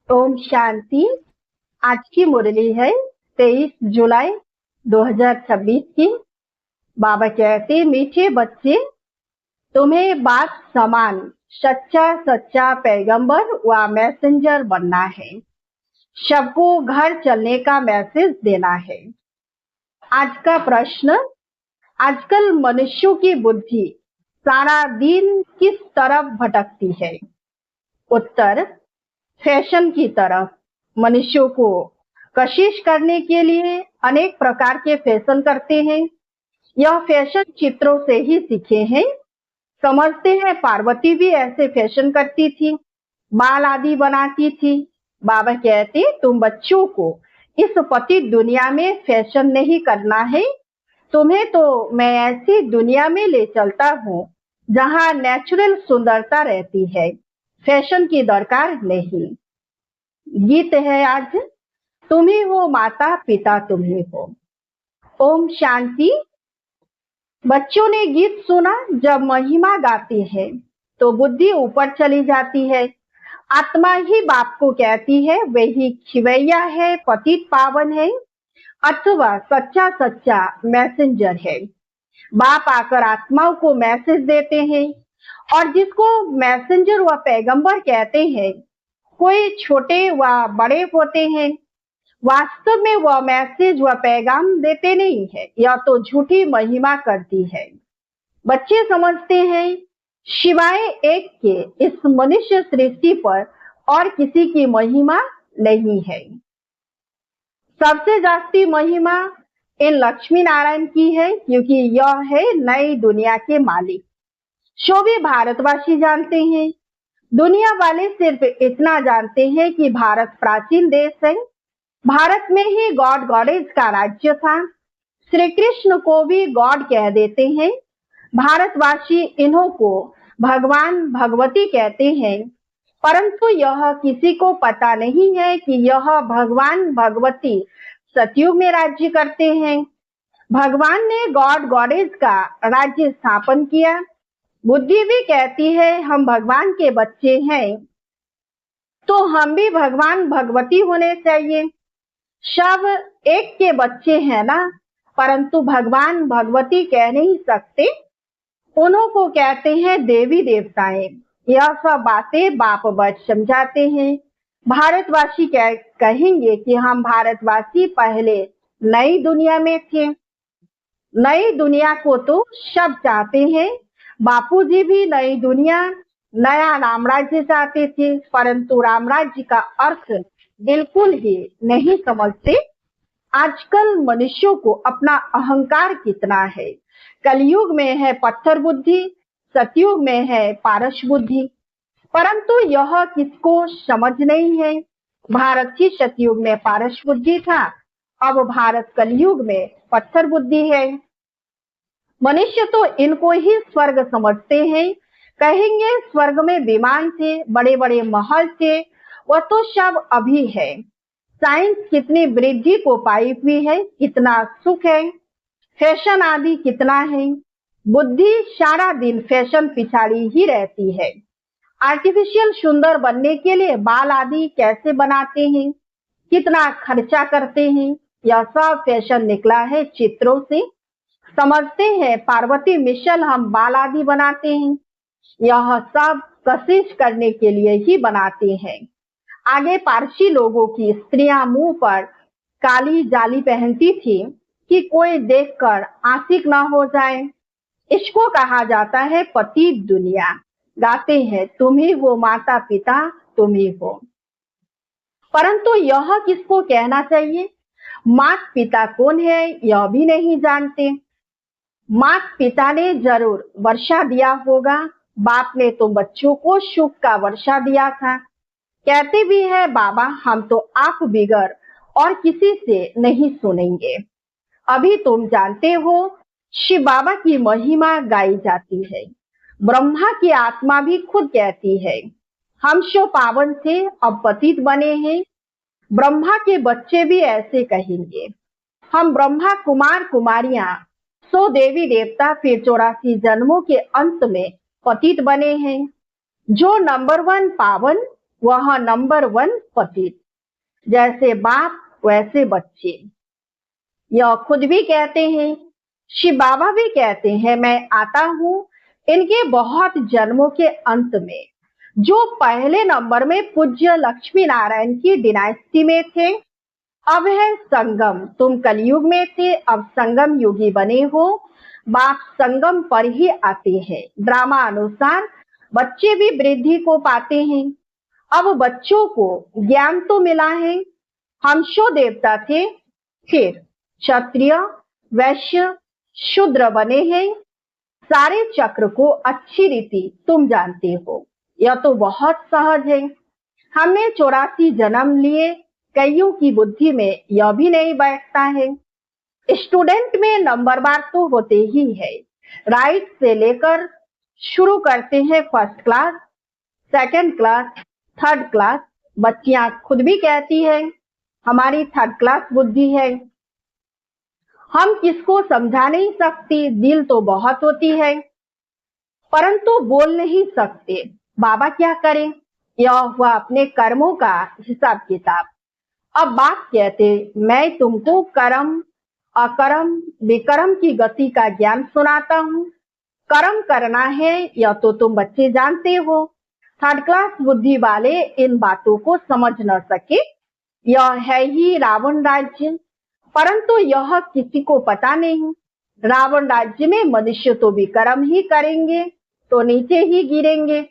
ओम शांति। आज की मुरली है 23 जुलाई 2026 की। बाबा कहते, मीठे बच्चे, तुम्हें बात समान सच्चा सच्चा पैगंबर व मैसेंजर बनना है। सबको घर चलने का मैसेज देना है। आज का प्रश्न, आजकल मनुष्यों की बुद्धि सारा दिन किस तरफ भटकती है? उत्तर, फैशन की तरफ। मनुष्यों को कशिश करने के लिए अनेक प्रकार के फैशन करते हैं। यह फैशन चित्रों से ही सीखे हैं। समझते हैं पार्वती भी ऐसे फैशन करती थी, बाल आदि बनाती थी। बाबा कहते, तुम बच्चों को इस पतित दुनिया में फैशन नहीं करना है। तुम्हें तो मैं ऐसी दुनिया में ले चलता हूँ जहाँ नेचुरल सुंदरता रहती है, फैशन की दरकार नहीं। गीत है आज, तुम ही हो माता पिता तुम ही हो। ओम शांति। बच्चों ने गीत सुना, जब महिमा गाती है तो बुद्धि ऊपर चली जाती है। आत्मा ही बाप को कहती है वही खिवैया है, पतित पावन है, अथवा सच्चा सच्चा मैसेंजर है। बाप आकर आत्माओं को मैसेज देते हैं, और जिसको मैसेंजर व पैगंबर कहते हैं, कोई छोटे व बड़े होते हैं। वास्तव में वह मैसेज व पैगाम देते नहीं है, यह तो झूठी महिमा करती है। बच्चे समझते हैं सिवाय एक के इस मनुष्य सृष्टि पर और किसी की महिमा नहीं है। सबसे जास्ती महिमा इन लक्ष्मी नारायण की है, क्योंकि यह है नई दुनिया के मालिक। जो भी भारतवासी जानते हैं। दुनिया वाले सिर्फ इतना जानते हैं कि भारत प्राचीन देश है। भारत में ही गॉड गॉडेज का राज्य था। श्री कृष्ण को भी गॉड कह देते हैं। भारतवासी इन्हों को भगवान भगवती कहते हैं, परंतु यह किसी को पता नहीं है कि यह भगवान भगवती सतयुग में राज्य करते हैं। भगवान ने गॉड गॉडेज का राज्य स्थापन किया। बुद्धि भी कहती है हम भगवान के बच्चे हैं, तो हम भी भगवान भगवती होने चाहिए। सब एक के बच्चे हैं ना, परंतु भगवान भगवती कह नहीं सकते। उन्हों को कहते हैं देवी देवताएं। यह सब बातें बाप बच समझाते हैं। भारतवासी कहेंगे कि हम भारतवासी पहले नई दुनिया में थे। नई दुनिया को तो सब चाहते हैं। बापूजी भी नई दुनिया, नया रामराज्य चाहते थे, परंतु रामराज्य का अर्थ बिल्कुल ही नहीं समझते। आजकल मनुष्यों को अपना अहंकार कितना है। कलयुग में है पत्थर बुद्धि, सतयुग में है पारस बुद्धि, परंतु यह किसको समझ नहीं है। भारत ही सतयुग में पारस बुद्धि था, अब भारत कलयुग में पत्थर बुद्धि है। मनुष्य तो इनको ही स्वर्ग समझते हैं। कहेंगे स्वर्ग में विमान थे, बड़े बड़े महल थे, वह तो सब अभी है। साइंस कितनी वृद्धि को पाई हुई है, कितना सुख है, फैशन आदि कितना है। बुद्धि सारा दिन फैशन पिछाड़ी ही रहती है। आर्टिफिशियल सुंदर बनने के लिए बाल आदि कैसे बनाते हैं, कितना खर्चा करते हैं, यह सब फैशन निकला है चित्रों से। समझते हैं पार्वती मिशल हम बाल आदि बनाते हैं, यह सब कशिश करने के लिए ही बनाते हैं। आगे पारसी लोगों की स्त्रियां मुंह पर काली जाली पहनती थी कि कोई देखकर आशिक ना हो जाए। इसको कहा जाता है पतित दुनिया। गाते हैं तुम ही हो माता पिता तुम ही हो, परंतु यह किसको कहना चाहिए? माता पिता कौन है यह भी नहीं जानते। माता पिता ने जरूर वर्षा दिया होगा, बाप ने तो बच्चों को सुख का वर्षा दिया था। कहते भी है बाबा हम तो आप बिगर और किसी से नहीं सुनेंगे। अभी तुम जानते हो शिव बाबा की महिमा गाई जाती है। ब्रह्मा की आत्मा भी खुद कहती है हम सो पावन थे अब पतित बने हैं। ब्रह्मा के बच्चे भी ऐसे कहेंगे हम ब्रह्मा कुमार कुमारियां सो देवी देवता फिर 84 जन्मों के अंत में पतित बने हैं। जो नंबर 1 पावन वह नंबर 1 पतित। जैसे बाप वैसे बच्चे। यह खुद भी कहते हैं, शिव बाबा भी कहते हैं, मैं आता हूँ इनके बहुत जन्मों के अंत में। जो पहले नंबर में पूज्य लक्ष्मी नारायण की डिनाइस्टी में थे, अब है संगम। तुम कलयुग में थे, अब संगम युगी बने हो। बाप संगम पर ही आते हैं। ड्रामा अनुसार बच्चे भी वृद्धि को पाते हैं। अब बच्चों को ज्ञान तो मिला है। हम शो देवता थे, फिर क्षत्रिय, वैश्य, शूद्र बने हैं। सारे चक्र को अच्छी रीति तुम जानते हो। यह तो बहुत सहज है। हमने 84 जन्म लिए, कईयों की बुद्धि में यह भी नहीं बैठता है। स्टूडेंट में नंबर बार तो होते ही है। राइट से लेकर शुरू करते हैं first class, second class, third class. बच्चियां खुद भी कहती है, हमारी थर्ड क्लास बुद्धि है। हम किसको समझा नहीं सकती, दिल तो बहुत होती है, परंतु बोल नहीं सकते। बाबा क्या करें? यह हुआ अपने कर्मों का हिसाब किताब। अब बाप कहते, मैं तुमको कर्म, अकर्म, विकर्म की गति का ज्ञान सुनाता हूँ। कर्म करना है यह तो तुम बच्चे जानते हो। थर्ड क्लास बुद्धि वाले इन बातों को समझ न सके। यह है ही रावण राज्य, परंतु यह किसी को पता नहीं। रावण राज्य में मनुष्य तो विकर्म ही करेंगे तो नीचे ही गिरेंगे।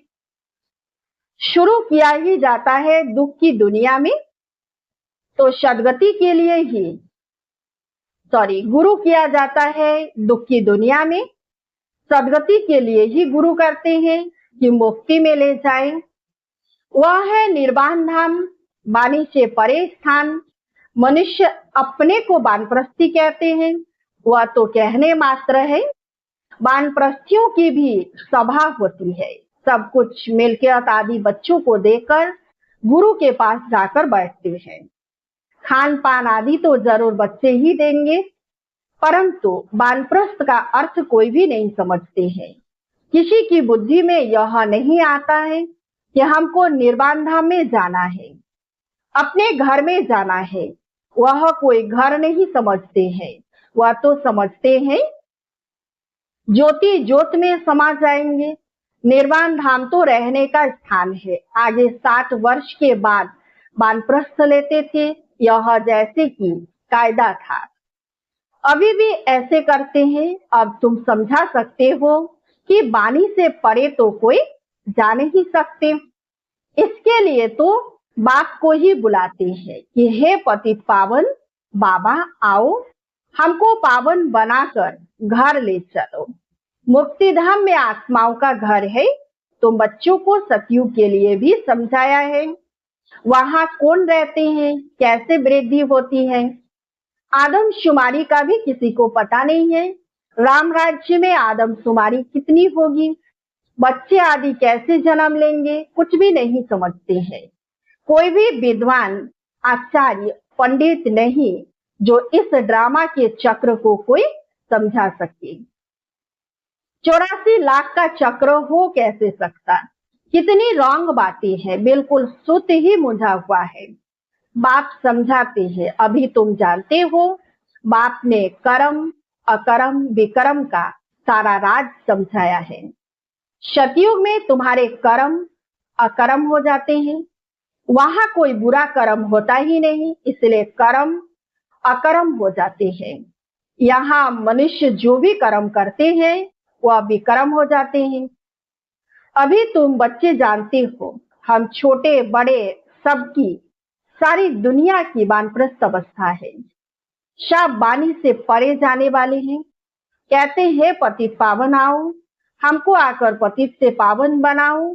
शुरू किया ही जाता है दुख की दुनिया में तो सदगति के लिए ही, गुरु किया जाता है दुख की दुनिया में, सदगति के लिए ही गुरु करते हैं कि मुक्ति में ले जाए। वह है निर्वाण धाम, वाणी से परे स्थान। मनुष्य अपने को वानप्रस्थी कहते हैं, वह तो कहने मात्र है। वानप्रस्थियों की भी सभा होती है। सब कुछ मिल्कियत आदि बच्चों को देकर गुरु के पास जाकर बैठते हैं। खान पान आदि तो जरूर बच्चे ही देंगे, परंतु वानप्रस्थ का अर्थ कोई भी नहीं समझते हैं। किसी की बुद्धि में यह नहीं आता है कि हमको निर्वाण धाम में जाना है, अपने घर में जाना है। वह कोई घर नहीं समझते हैं, वह तो समझते हैं ज्योति ज्योत में समा जाएंगे। निर्वाण धाम तो रहने का स्थान है। आगे 60 वर्ष के बाद वानप्रस्थ लेते थे, यह जैसे कि कायदा था। अभी भी ऐसे करते हैं। अब तुम समझा सकते हो कि वाणी से परे तो कोई जा नहीं सकते। इसके लिए तो बाप को ही बुलाते हैं कि हे पतित पावन बाबा, आओ हमको पावन बनाकर घर ले चलो। मुक्ति धाम में आत्माओं का घर है। तुम बच्चों को सतयुग के लिए भी समझाया है। वहां कौन रहते हैं, कैसे वृद्धि होती है, आदमशुमारी का भी किसी को पता नहीं है। राम राज्य में आदमशुमारी कितनी होगी, बच्चे आदि कैसे जन्म लेंगे, कुछ भी नहीं समझते हैं। कोई भी विद्वान, आचार्य, पंडित नहीं जो इस ड्रामा के चक्र को कोई समझा सके। 84 लाख का चक्र हो कैसे सकता? कितनी रॉन्ग बातें हैं, बिल्कुल सुत ही मुझा हुआ है। बाप समझाते हैं, अभी तुम जानते हो बाप ने कर्म, अकर्म, विकर्म का सारा राज समझाया है। सतयुग में तुम्हारे कर्म अकर्म हो जाते हैं। वहां कोई बुरा कर्म होता ही नहीं, इसलिए कर्म अकर्म हो जाते हैं। यहाँ मनुष्य जो भी कर्म करते हैं वह विकर्म हो जाते हैं। अभी तुम बच्चे जानते हो, हम छोटे बड़े सबकी, सारी दुनिया की वानप्रस्थ अवस्था है। सब वाणी से परे जाने वाले हैं। कहते हैं पतित पावन आओ, हमको आकर पतित से पावन बनाओ,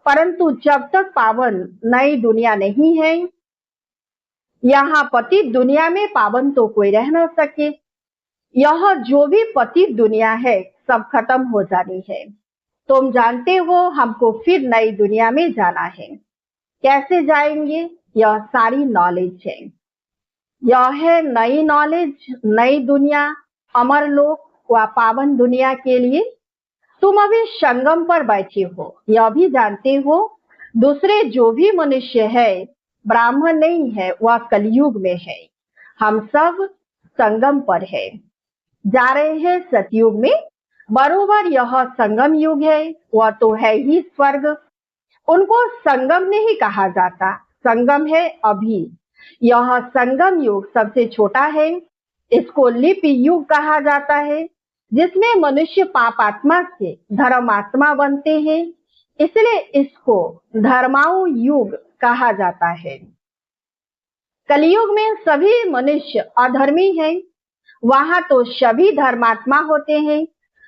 परंतु जब तक पावन नई दुनिया नहीं है, यहाँ पतित दुनिया में पावन तो कोई रह न सके। यह जो भी पतित दुनिया है सब खत्म हो जानी है। तुम जानते हो हमको फिर नई दुनिया में जाना है। कैसे जाएंगे, यह सारी नॉलेज है। यह है नई नॉलेज, नई दुनिया, अमर लोक व पावन दुनिया के लिए। तुम अभी संगम पर बैठे हो, यह भी जानते हो दूसरे जो भी मनुष्य है ब्राह्मण नहीं है, वह कलयुग में है। हम सब संगम पर है, जा रहे हैं सतयुग में। बरोबर यह संगम युग है, वह तो है ही स्वर्ग। उनको संगम नहीं कहा जाता, संगम है अभी। यह संगम युग सबसे छोटा है। इसको लिपि युग कहा जाता है, जिसमें मनुष्य पापात्मा से धर्मात्मा बनते हैं, इसलिए इसको धर्माऊ युग कहा जाता है। कलयुग में सभी मनुष्य अधर्मी हैं, वहां तो सभी धर्मात्मा होते हैं।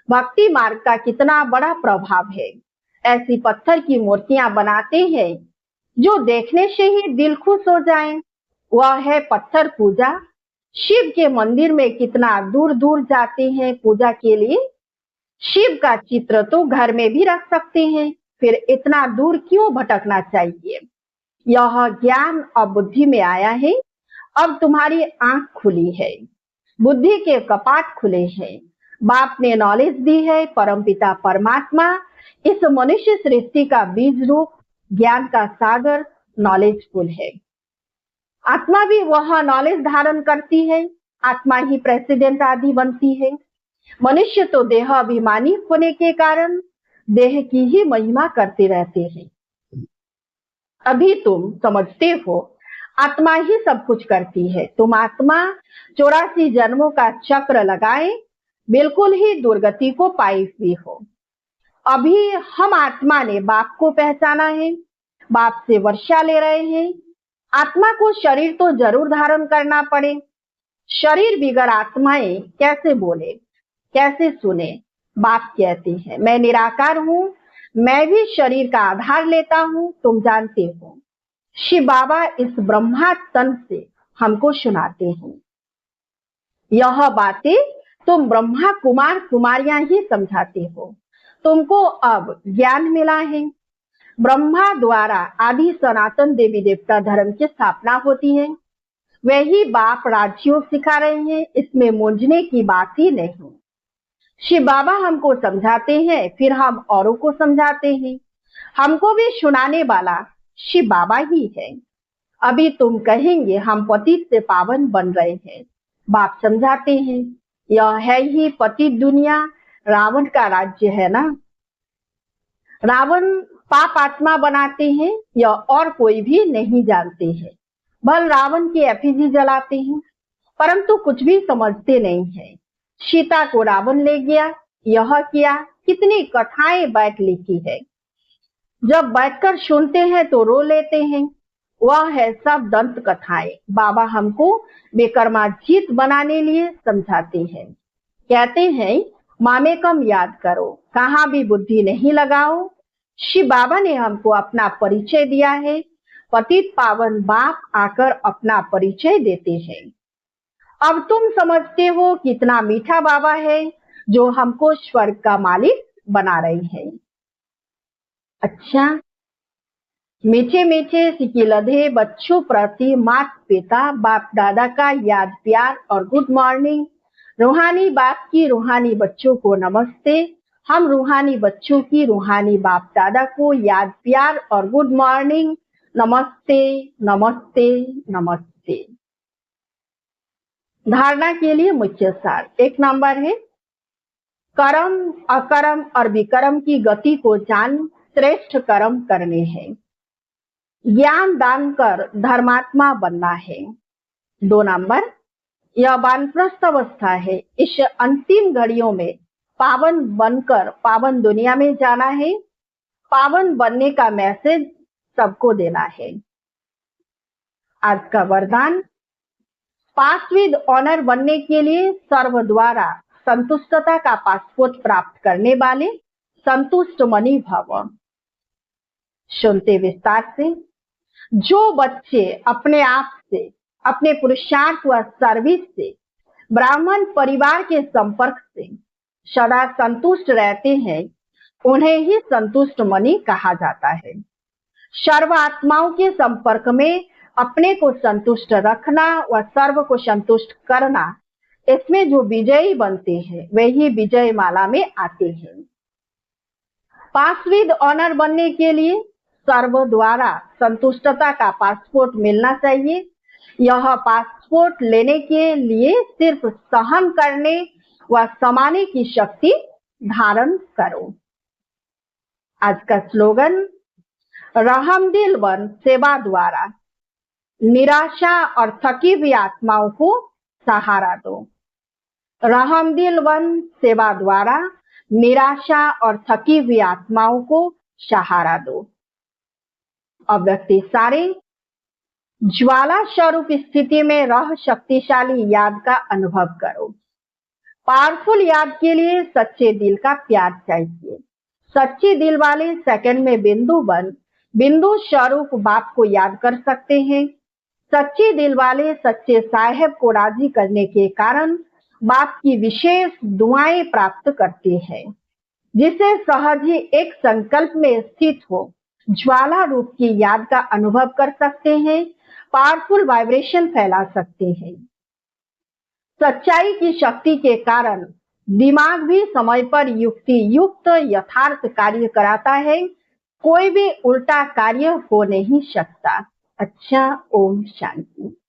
भक्ति मार्ग का कितना बड़ा प्रभाव है। ऐसी पत्थर की मूर्तियां बनाते हैं जो देखने से ही दिल खुश हो जाए, वह है पत्थर पूजा। शिव के मंदिर में कितना दूर दूर जाते हैं पूजा के लिए। शिव का चित्र तो घर में भी रख सकते हैं, फिर इतना दूर क्यों भटकना चाहिए। यह ज्ञान अब बुद्धि में आया है। अब तुम्हारी आंख खुली है, बुद्धि के कपाट खुले हैं। बाप ने नॉलेज दी है। परमपिता परमात्मा इस मनुष्य सृष्टि का बीज रूप, ज्ञान का सागर, नॉलेजफुल है। आत्मा भी वह नॉलेज धारण करती है। आत्मा ही प्रेसिडेंट आदि बनती है। मनुष्य तो देह अभिमानी होने के कारण देह की ही महिमा करते रहते हैं। अभी तुम समझते हो आत्मा ही सब कुछ करती है। तुम आत्मा 84 जन्मों का चक्र लगाए बिल्कुल ही दुर्गति को पाई हुई हो। अभी हम आत्मा ने बाप को पहचाना है, बाप से वर्षा ले रहे हैं। आत्मा को शरीर तो जरूर धारण करना पड़े। शरीर बिगर आत्माएं कैसे बोले, कैसे सुने। बाप कहते हैं मैं निराकार हूं, मैं भी शरीर का आधार लेता हूं। तुम जानते हो शिव बाबा इस ब्रह्मा तन से हमको सुनाते हैं। यह बातें तुम ब्रह्मा कुमार कुमारियां ही समझाते हो। तुमको अब ज्ञान मिला है। ब्रह्मा द्वारा आदि सनातन देवी देवता धर्म की स्थापना होती है। वही बाप राजयोग सिखा रहे हैं, इसमें मूंझने की बात ही नहीं। शिव बाबा हमको समझाते हैं, फिर हम औरों को समझाते हैं। हमको भी सुनाने वाला शिव बाबा ही है। अभी तुम कहेंगे हम पतित से पावन बन रहे हैं। बाप समझाते हैं यह है ही पतित दुनिया, रावण का राज्य है ना। रावण पाप आत्मा बनाते हैं, यह और कोई भी नहीं जानते हैं। बल रावण की एफिजी जलाते हैं, परंतु कुछ भी समझते नहीं है। सीता को रावण ले गया, यह किया, कितनी कथाएं बैठ लिखी है। जब बैठकर सुनते हैं तो रो लेते हैं। वह है सब दंत कथाएं। बाबा हमको बेकर्माजीत बनाने लिए समझाते हैं। कहते हैं मामे कम याद करो, कहाँ भी बुद्धि नहीं लगाओ। शिव बाबा ने हमको अपना परिचय दिया है। पतित पावन बाप आकर अपना परिचय देते हैं। अब तुम समझते हो कितना मीठा बाबा है जो हमको स्वर्ग का मालिक बना रहे हैं। अच्छा, मीठे मीठे सिकिलधे बच्चों प्रति माता पिता बाप दादा का याद प्यार और गुड मॉर्निंग। रूहानी बाप की रूहानी बच्चों को नमस्ते। हम रूहानी बच्चों की रूहानी बाप दादा को याद प्यार और गुड मॉर्निंग। नमस्ते नमस्ते नमस्ते। धारणा के लिए मुख्य सार 1 नंबर है कर्म अकर्म और विकर्म की गति को जान श्रेष्ठ कर्म करने हैं। ज्ञान दान कर धर्मात्मा बनना है। 2 नंबर यह वानप्रस्थ अवस्था है। इस अंतिम घड़ियों में पावन बनकर पावन दुनिया में जाना है। पावन बनने का मैसेज सबको देना है। आज का वरदान पास विद ऑनर बनने के लिए सर्व द्वारा संतुष्टता का पासपोर्ट प्राप्त करने वाले संतुष्ट मनी भव। सुनते विस्तार से। जो बच्चे अपने आप से, अपने पुरुषार्थ व सर्विस से, ब्राह्मण परिवार के संपर्क से सदा संतुष्ट रहते हैं, उन्हें ही संतुष्ट मनी कहा जाता है। सर्व आत्माओं के संपर्क में अपने को संतुष्ट रखना व सर्व को संतुष्ट करना, इसमें जो विजयी बनते हैं वही विजय माला में आते हैं। पास विद ऑनर बनने के लिए सर्व द्वारा संतुष्टता का पासपोर्ट मिलना चाहिए। यह पासपोर्ट लेने के लिए सिर्फ सहन करने व समाने की शक्ति धारण करो। आज का स्लोगन, रहमदिल बन सेवा द्वारा निराशा और थकी हुई आत्माओं को सहारा दो। रहमदिल बन सेवा द्वारा निराशा और थकी हुई आत्माओं को सहारा दो। अब व्यक्ति सारे ज्वाला स्वरूप स्थिति में रह शक्तिशाली याद का अनुभव करो। पावरफुल याद के लिए सच्चे दिल का प्यार चाहिए। सच्चे दिल वाले सेकंड में बिंदु स्वरूप बाप को याद कर सकते हैं। सच्चे दिल वाले सच्चे साहेब को राजी करने के कारण बाप की विशेष दुआएं प्राप्त करते हैं, जिसे सहज ही एक संकल्प में स्थित हो ज्वाला रूप की याद का अनुभव कर सकते हैं, पावरफुल वाइब्रेशन फैला सकते हैं। सच्चाई की शक्ति के कारण दिमाग भी समय पर युक्ति युक्त यथार्थ कार्य कराता है। कोई भी उल्टा कार्य हो नहीं सकता। अच्छा, ओम शांति।